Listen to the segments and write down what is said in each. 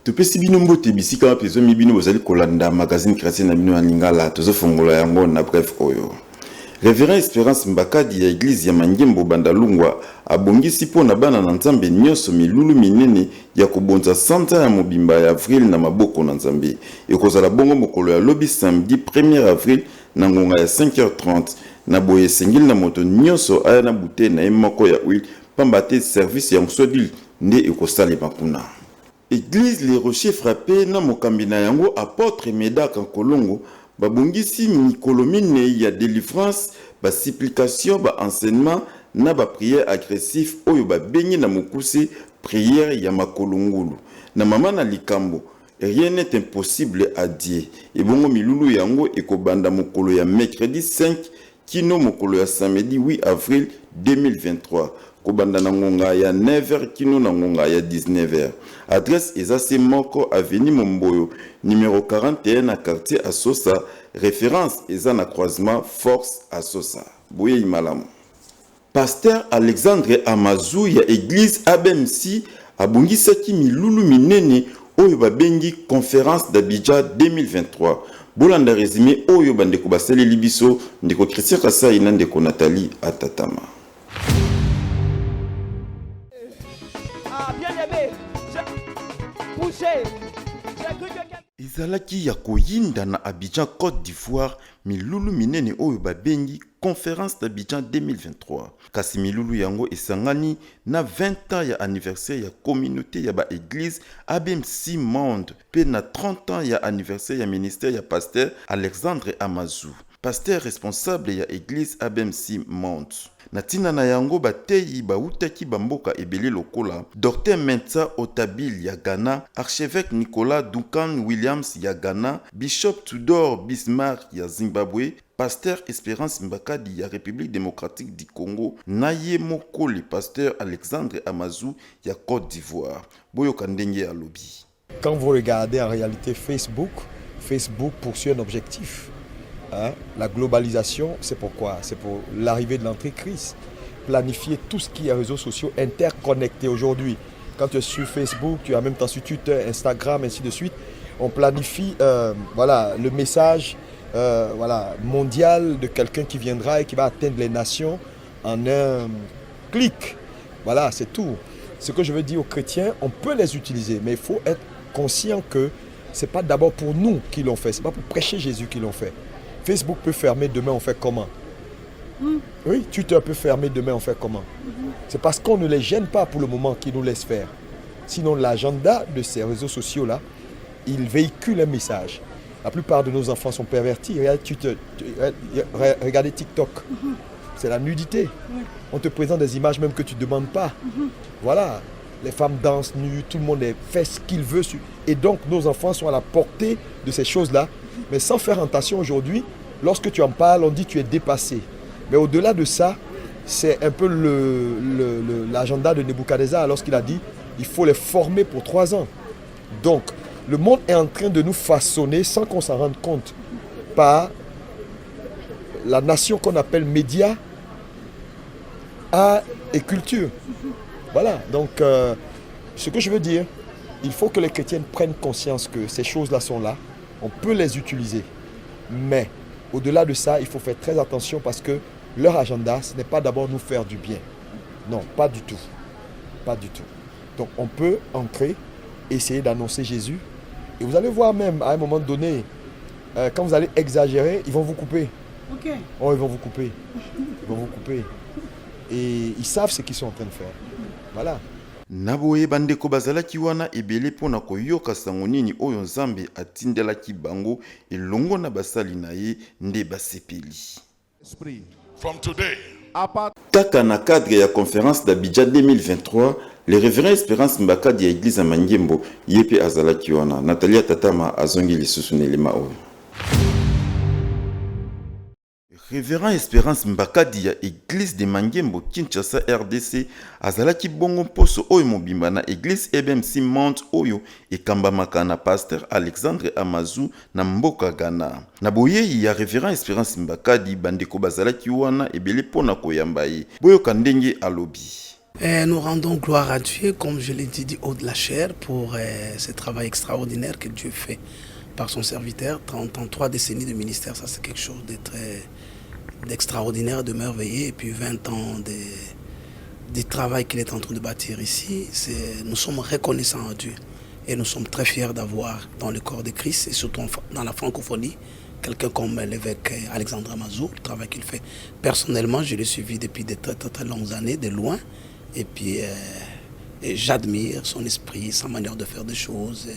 Topesi bino mbote bisika pezo mi bino bozali kolanda magazine chrétien na bino ya Lingala tozo fongola yango na bref oyo. Révérend Espérance Mbakadi ya église ya Mangembo Bandalungwa abongisi po na bana na Nzambe nyonso milulu minene ya kobonza santa ya mobimba ya avril na maboko na Nzambe. Ekozala bongo mokolo ya lobi samedi 1er avril na ngonga ya 5h30 na boye sengili na moto nyonso aya na bute na moko ya huile pamba te service ya msodil nde ekosalema kuna. Église Les Rochers Frappés na mokambi na yango apôtre Médaka Nkolongo babongisi mikolo mine ya délivrance, ba supplication, ba enseignement na ba prière agressif oyo ba bengi na mokuse prière ya makolongulu. Na mama na likambo, rien n'est impossible à Dieu. Et bongo milulu yango ekobanda mokolo ya mercredi 5 kino mokolo ya samedi 8 avril 2023. Kobanda na ngonga ya 9h kino na ngonga ya 19h. Adresse Ezase Moko Avenue Momboyo, numéro 41 na quartier Asosa. Référence Ezana croisement Force Asosa. Bouye Imalamu. Pasteur Alexandre Amazou ya église ABMC abongisaki milulu minene oyo babengi conférence d'Abidjan 2023. Bolanda résumé oyo bandeko baseli libiso ndeko Christian Kasai na ndeko Nathalie Atatama. Ezalaki ya koyinda na Abidjan Côte d'Ivoire milulu minene oyo babengi conférence d'Abidjan 2023. Kasi milulu yango esangani na 20 ans ya anniversaire ya communauté ya ba église ABMC Monde pe na 30 ans ya anniversaire ya ministère ya pasteur Alexandre Amazou, pasteur responsable ya église ABMC Monde. Natina na yango bateyi bautaki bamboka ebele lokola Dr Mensa Otabil ya Ghana, archevêque Nicolas Duncan Williams ya Ghana, Bishop Tudor Bismarck ya Zimbabwe, pasteur Espérance Mbakadi ya République démocratique du Congo, naye moko le pasteur Alexandre Amazou ya Côte d'Ivoire. Boyo kandenge ya lobby. Quand vous regardez en réalité Facebook poursuit un objectif. Hein? La globalisation, c'est pourquoi? C'est pour l'arrivée de l'entrée-Christ. Planifier tout ce qui est réseaux sociaux interconnectés aujourd'hui. Quand tu es sur Facebook, tu es en même temps sur Twitter, Instagram, ainsi de suite. On planifie le message mondial de quelqu'un qui viendra et qui va atteindre les nations en un clic. Voilà, c'est tout. Ce que je veux dire aux chrétiens, on peut les utiliser, mais il faut être conscient que ce n'est pas d'abord pour nous qu'ils l'ont fait, ce n'est pas pour prêcher Jésus qu'ils l'ont fait. Facebook peut fermer, demain on fait comment? Oui, Twitter peut fermer, demain on fait comment? C'est parce qu'on ne les gêne pas pour le moment qu'ils nous laissent faire. Sinon l'agenda de ces réseaux sociaux-là, ils véhiculent un message. La plupart de nos enfants sont pervertis. Regardez Twitter, regardez TikTok. C'est la nudité. On te présente des images même que tu ne demandes pas. Voilà, les femmes dansent nues, tout le monde fait ce qu'il veut. Et donc nos enfants sont à la portée de ces choses-là. Mais sans faire attention aujourd'hui, lorsque tu en parles, on dit que tu es dépassé. Mais au-delà de ça, c'est un peu l'agenda de Nebuchadnezzar lorsqu'il a dit il faut les former pour 3 ans. Donc, le monde est en train de nous façonner sans qu'on s'en rende compte par la nation qu'on appelle médias, art et culture. Voilà, donc ce que je veux dire, il faut que les chrétiens prennent conscience que ces choses-là sont là. On peut les utiliser, mais au-delà de ça, il faut faire très attention parce que leur agenda, ce n'est pas d'abord nous faire du bien. Non, pas du tout. Pas du tout. Donc on peut entrer, essayer d'annoncer Jésus. Et vous allez voir même à un moment donné, quand vous allez exagérer, ils vont vous couper. Ok. Oh, ils vont vous couper. Ils vont vous couper. Et ils savent ce qu'ils sont en train de faire. Voilà. Naboye bandeko bazalaki wana ebele pona koyoka sango nini oyo Nzambe atindelaki bango elongo na basali na ye nde basepeli. From today, Kaka na cadre ya conférence d'Abidjan 2023, le révérend Espérance Mbakadi ya église ya Mangembo yepe azalaki wana. Nathalie Atatama azongi lisusu nelema oyo. Révérend Espérance Mbakadi ya église de Mangembo Kinshasa RDC azalaki bongo poso oyo mobimba na église ABMC Monde oyo ekambamaka na pasteur Alexandre Amazou na mboka Ghana. Na boyeyi ya Révérend Espérance Mbakadi bandeko bazalaki wana ebele pona koyamba ye. Boyoka ndenge alobi. Nous rendons gloire à Dieu, comme je l'ai dit, haut de la chair, pour ce travail extraordinaire que Dieu fait par son serviteur. 33 décennies de ministère, ça c'est quelque chose d'extraordinaire, de merveilleux. Et puis 20 ans du travail qu'il est en train de bâtir ici. Nous sommes reconnaissants à Dieu. Et nous sommes très fiers d'avoir dans le corps de Christ, et surtout dans la francophonie, quelqu'un comme l'évêque Alexandre Amazou, le travail qu'il fait. Personnellement, je l'ai suivi depuis de très, très, très longues années, de loin. Et puis, j'admire son esprit, sa manière de faire des choses,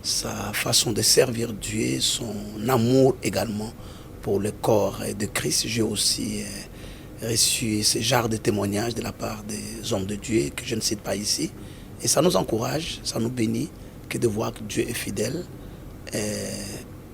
sa façon de servir Dieu, son amour également pour le corps de Christ. J'ai aussi reçu ce genre de témoignages de la part des hommes de Dieu que je ne cite pas ici. Et ça nous encourage, ça nous bénit que de voir que Dieu est fidèle.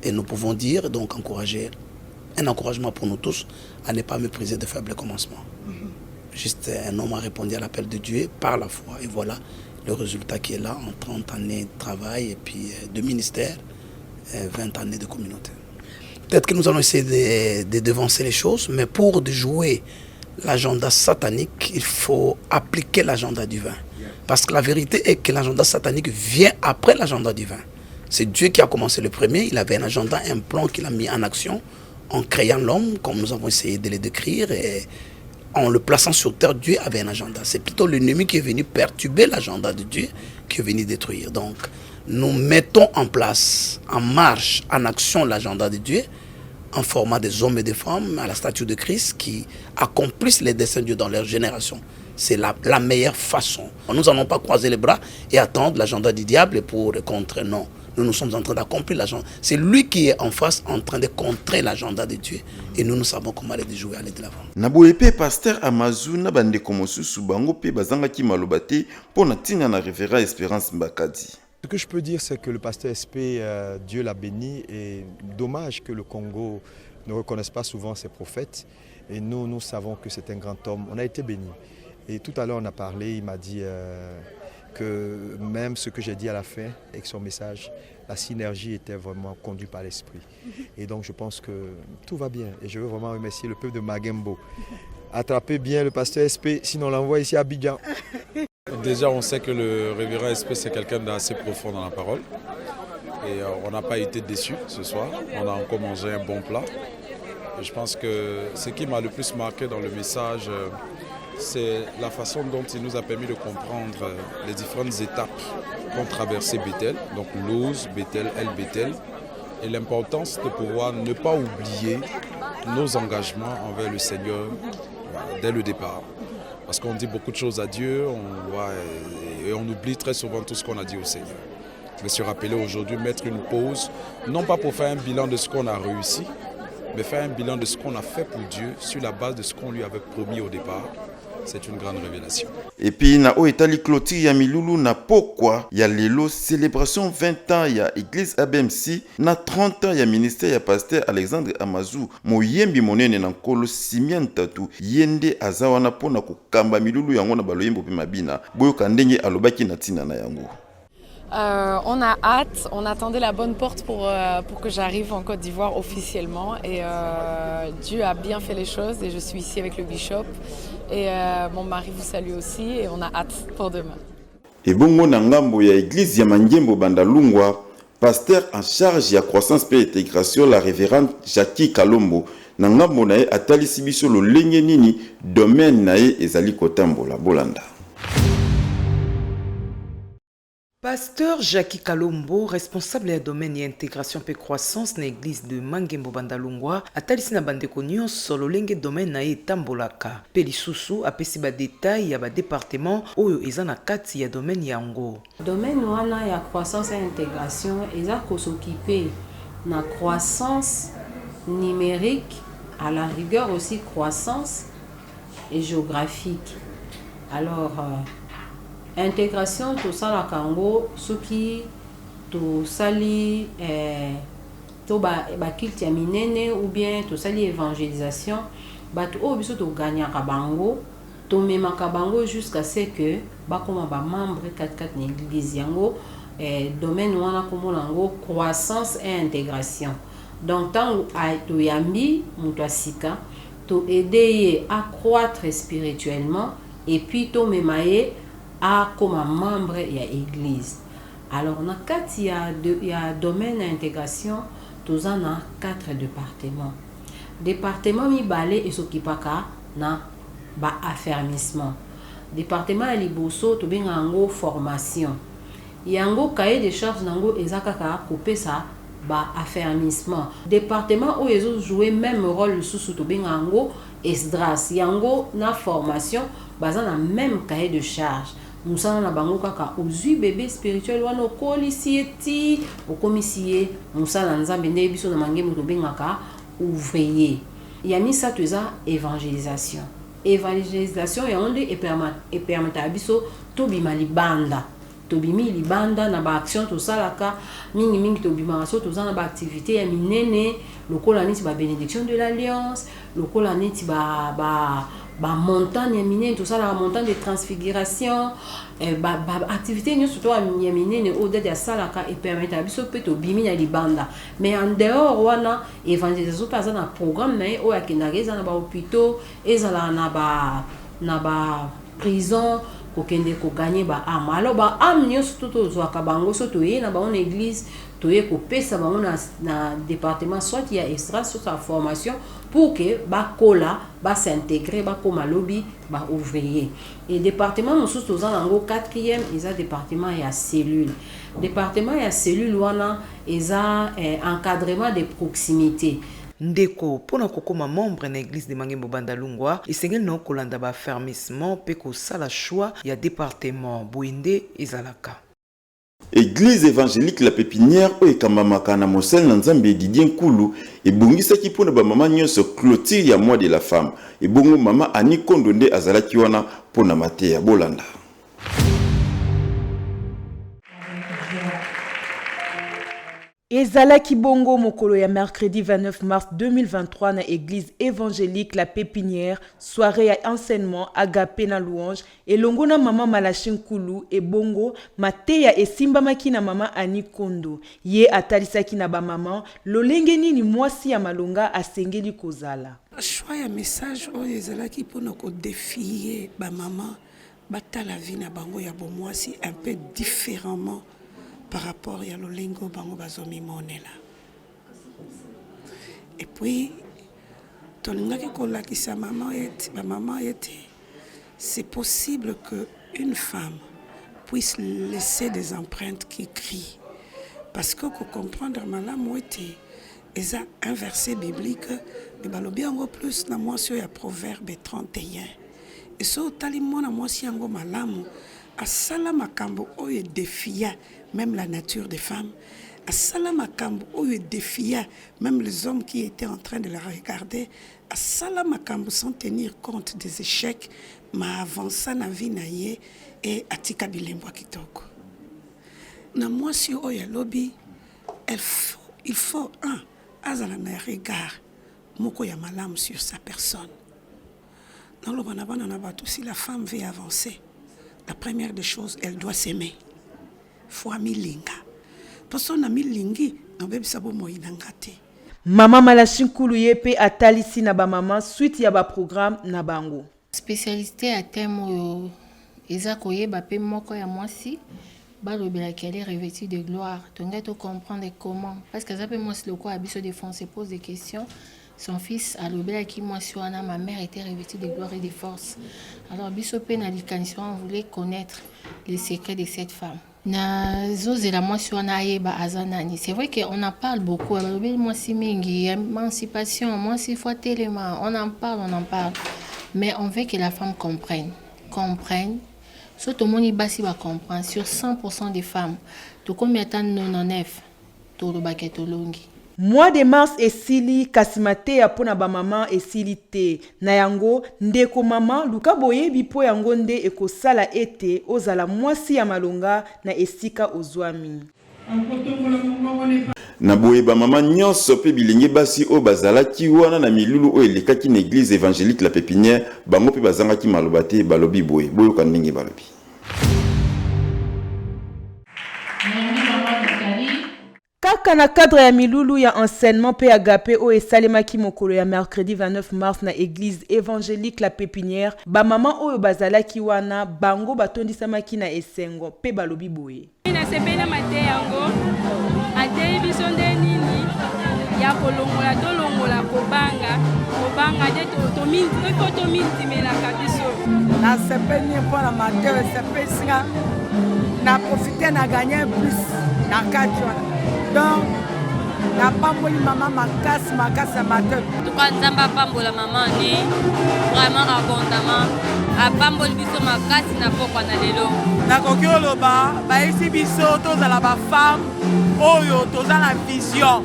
Et nous pouvons dire, donc encourager, un encouragement pour nous tous à ne pas mépriser de faibles commencements. Juste un homme a répondu à l'appel de Dieu par la foi. Et voilà le résultat qui est là en 30 années de travail et puis de ministère, 20 années de communauté. Peut-être que nous allons essayer de devancer les choses, mais pour jouer l'agenda satanique, il faut appliquer l'agenda divin. Parce que la vérité est que l'agenda satanique vient après l'agenda divin. C'est Dieu qui a commencé le premier. Il avait un agenda, un plan qu'il a mis en action en créant l'homme, comme nous avons essayé de le décrire. Et en le plaçant sur terre, Dieu avait un agenda. C'est plutôt l'ennemi qui est venu perturber l'agenda de Dieu, qui est venu détruire. Donc, nous mettons en place, en marche, en action l'agenda de Dieu, en format des hommes et des femmes à la statue de Christ qui accomplissent les desseins de Dieu dans leur génération. C'est la meilleure façon. Nous n'allons pas croiser les bras et attendre l'agenda du diable pour le contrer. Non, nous sommes en train d'accomplir l'agenda. C'est lui qui est en face en train de contrer l'agenda de Dieu. Et nous savons comment aller jouer, aller de l'avant. Naboyepe pasteur Amazou na bande komosusu bango pe bazanga ki malobate pour na tina na révérend Espérance Mbakadi. Ce que je peux dire, c'est que le pasteur SP, Dieu l'a béni, et dommage que le Congo ne reconnaisse pas souvent ses prophètes. Et nous savons que c'est un grand homme. On a été bénis. Et tout à l'heure, on a parlé, il m'a dit que même ce que j'ai dit à la fin, avec son message, la synergie était vraiment conduite par l'esprit. Et donc je pense que tout va bien. Et je veux vraiment remercier le peuple de Magembo. Attrapez bien le pasteur SP, sinon on l'envoie ici à Abidjan. Déjà, on sait que le révérend SP, c'est quelqu'un d'assez profond dans la parole. Et on n'a pas été déçus ce soir. On a encore mangé un bon plat. Et je pense que ce qui m'a le plus marqué dans le message, c'est la façon dont il nous a permis de comprendre les différentes étapes qu'ont traversé Bethel, donc Luz, Bethel, El Bethel, et l'importance de pouvoir ne pas oublier nos engagements envers le Seigneur dès le départ. Parce qu'on dit beaucoup de choses à Dieu, et on oublie très souvent tout ce qu'on a dit au Seigneur. Je me suis rappelé aujourd'hui mettre une pause, non pas pour faire un bilan de ce qu'on a réussi, mais faire un bilan de ce qu'on a fait pour Dieu sur la base de ce qu'on lui avait promis au départ. C'est une grande révélation. Et puis, na o etali clôture ya milulu na pokwa ya lelo célébration 20 ans ya église ABMC na 30 ans ya ministère ya pasteur Alexandre Amazou moyembi monene na nkolo Simien Tatu yende azawana pona kokamba milulu yango na baloyembo pe mabina boyoka ndenge alobaki na tina na yango. On a hâte, on attendait la bonne porte pour que j'arrive en Côte d'Ivoire officiellement et Dieu a bien fait les choses et je suis ici avec le bishop et mon mari vous salue aussi et on a hâte pour demain. Et bongo na ngambo ya église ya Mangembo Bandalungwa, pasteur en charge ya croissance et intégration la révérende Jackie Kalombo na ngambo na ye atalisi biso lolenge nini domaine na ye ezali kotambola bolanda. Pasteur Jackie Kalombo, responsable ya domaine ya intégration pe croissance na église de Mangembo Bandalungwa, atalisi na bandeko nyonso lolenge domaine na ye etambolaka. Pe lisusu apesi ba détail ya ba département oyo eza na kati ya domaine yango. Domaine wana ya croissance et intégration eza ko s'occuper na croissance numérique, à la rigueur aussi croissance et géographique. Alors intégration tout ça la kango soki to sali to ba kilti ya minene ou bien to sali évangélisation bato o biso to gagner ka bango to mema ka bango jusqu'à ce que ba koma ba membre 4 na église yango domaine wana komo lango croissance et intégration. Donc tant to yambi muto asika to aider à croître spirituellement et puis to memaye a comme membre ya église. Alors na kati ya domaine d'intégration toza na 4 départements. Département mibale esokipaka na ba affermissement. Département ya liboso to benga ngo formation. Yango cahier de charge nango ezakaka kopesa ba affermissement. Département où ils ont joué même rôle sous to benga ngo esdras. Yango na formation baza na même cahier de charge. Musana na bango kaka ozui bébé spirituel wana okolisi eti okomisi musana nzambe nde biso na mangemu to bengaka ouvrier. Ya misa tuza évangélisation. Évangélisation ya onde et permettre biso to bima libanda. To bimi libanda na ba action to salaka mingi to bima so to za na ba activité ya minene lokola neti ba bénédiction de l'alliance, lokola neti ba montagne ya minene to sala montagne de transfiguration, ba activité nyo surtout ya minene au de ya salaka et permettre biso pe to bimi na libanda. Mais en dehors wana évangélisation pas na programme na o ya kendageza na ba hôpitaux ezala na ba prison kokende ko gagner ba âme. Alors ba âme nyo surtout to zwaka bango so to ye na ba on église to ye ko pesa bango na département soit il y a extra sur sa formation pour que ba kola ba s'intégrer ba koma lobby ba ouvrier. Et département mosusu to za nango 4e eza département ya cellule. Département ya cellule wana eza encadrement de proximité. Ndeko pona kokoma membre na église de Mangembo Bandalungwa esengeli na kolanda ba fermissement pe ko sala choix ya département boinde ezalaka. Église évangélique la pépinière o ekambamaka na mosel na nzambe Didier Nkulu ebongisaki pona ba mama nyonso clôture ya mois de la femme ebongo mama Ani Kondo nde azalaki wana pona mateya bolanda. Ezalaki bongo mokolo ya mercredi 29 mars 2023 na église évangélique la pépinière, soirée ya enseignement agapé na louange elongo na mama Malachi Nkulu e bongo mateya esimbamaki na mama Ani Kondo ye atalisaki na ba mama lolenge nini mwasi ya malonga asengeli kozala. Choix ya message oyo ezalaki mpona kodéfier ba mama batala vie na bango ya bomwasi un peu différemment par rapport à l'olengo bango bazomi monela. Et puis tolingaki kolakisa maman était c'est possible que une femme puisse laisser des empreintes qui crient parce que pour comprendre malamu ete eza un verset biblique de balobi yango plus na mwasi ya proverbe 31 et so tali mona mwasi yango malamu asala makambo oyo défia même la nature des femmes, asala makambo oyo défia même les hommes qui étaient en train de la regarder, asala makambo sans tenir compte des échecs, ma avança na vie na ye et atika bilembo kitoko. Na mwasi oyo lobby, il faut un azala na regard moko ya malamu sur sa personne. Dans le banabana na bato, si la femme veut avancer, la première des choses, elle doit s'aimer. Faut milinga. Parce qu'on a milingi, on peut savoir moi inangate. Mama Malachi Nkulu yepe atalisi na ba mama suite ya ba programme na bango. Spécialité à thème eza koyeba pe moko ya mwasi ba lobela qu'elle est revêtue de gloire. Donc tu comprendre comment parce que ça peut moi le quoi abiso défense pose des questions. Son fils a lobela qui moi sur ma mère était revêtue de gloire et de force. Alors biso pe na likanisi on voulait connaître les secrets de cette femme. Na zozela mwasi wana ayeba azanani. C'est vrai qu'on en parle beaucoup. Mwasi mingi, émancipation, mwasi fois tellement. On en parle. Mais on veut que la femme comprenne. So tout le monde basi va comprendre. Sur 100% des femmes, tout combien de temps 99, tout le baquet longi. Mois de mars esili kasimate ya pona ba mama esili te na yango ndeko mama luka boyebi po yango nde ekosala ete ozala mwasi ya malonga na esika ozwami. Na boye ba mama nyonso pe bilenge basi o bazalaki wana na milulu o elekaki na église évangélique la pépinière bango pe bazangaki maloba te balobi boye boyoka ndenge balobi. Kaka na cadre ya milulu ya enseignement pe agapé o esalemaki mokolo ya mercredi 29 mars na église évangélique la pépinière ba maman oyo bazalaki wana bango batondisamaki na esengo pe balobi boye na sepena mate yango ate biso nde nini ya kolongola tolongola kobanga de tomindimelaka biso na sepeni mpona mateo esepesinga na profite na gagner plus na kati wana donc na pamboli mama makasi ya mateo tuka nzambe apambola mama ne vraiment abondamment apamboli biso makasi na pokwa na lelo nakoki oloba bayesi biso tozala bafemme oyo toza na vision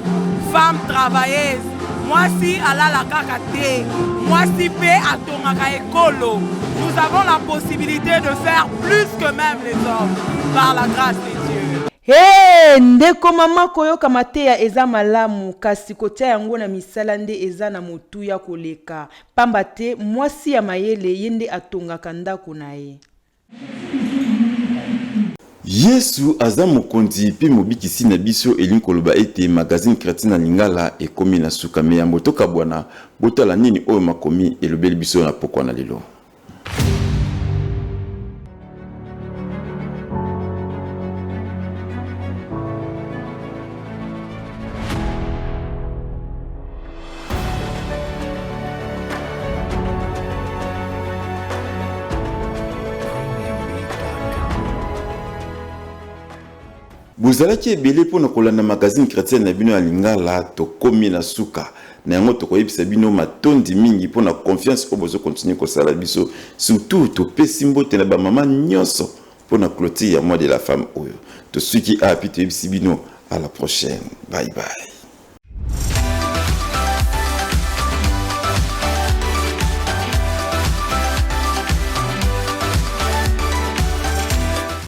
femme travailleuse mwasi alala kaka te mwasi mpe atongaka ekolo. Nous avons la possibilité de faire plus que même les hommes par la grâce de Dieu. Hey, ndeko mama koyoka mateya eza malamu kasi kotia yango na misala nde eza na motu ya koleka pamba te mwasi ya mayele yende atongaka ndako na ye. Yesu aza mokonzi pe mobikisi na biso elingi koloba ete magazine chrétien na lingala ekomi na suka me yambo toka bwana botala nini oyo makomi elobeli biso na pokwa na lelo. Bozalaki ebele pona kolanda magazine chrétien na bino ya lingala tokomi na suka na yango tokoyebisa bino matondi mingi pona confiance oyo bozo continuer kosala biso surtout topesi mbote na bamama nyonso pona clôture ya mois de la femme oyo tosuki api toyebisi bino à la prochaine, bye bye.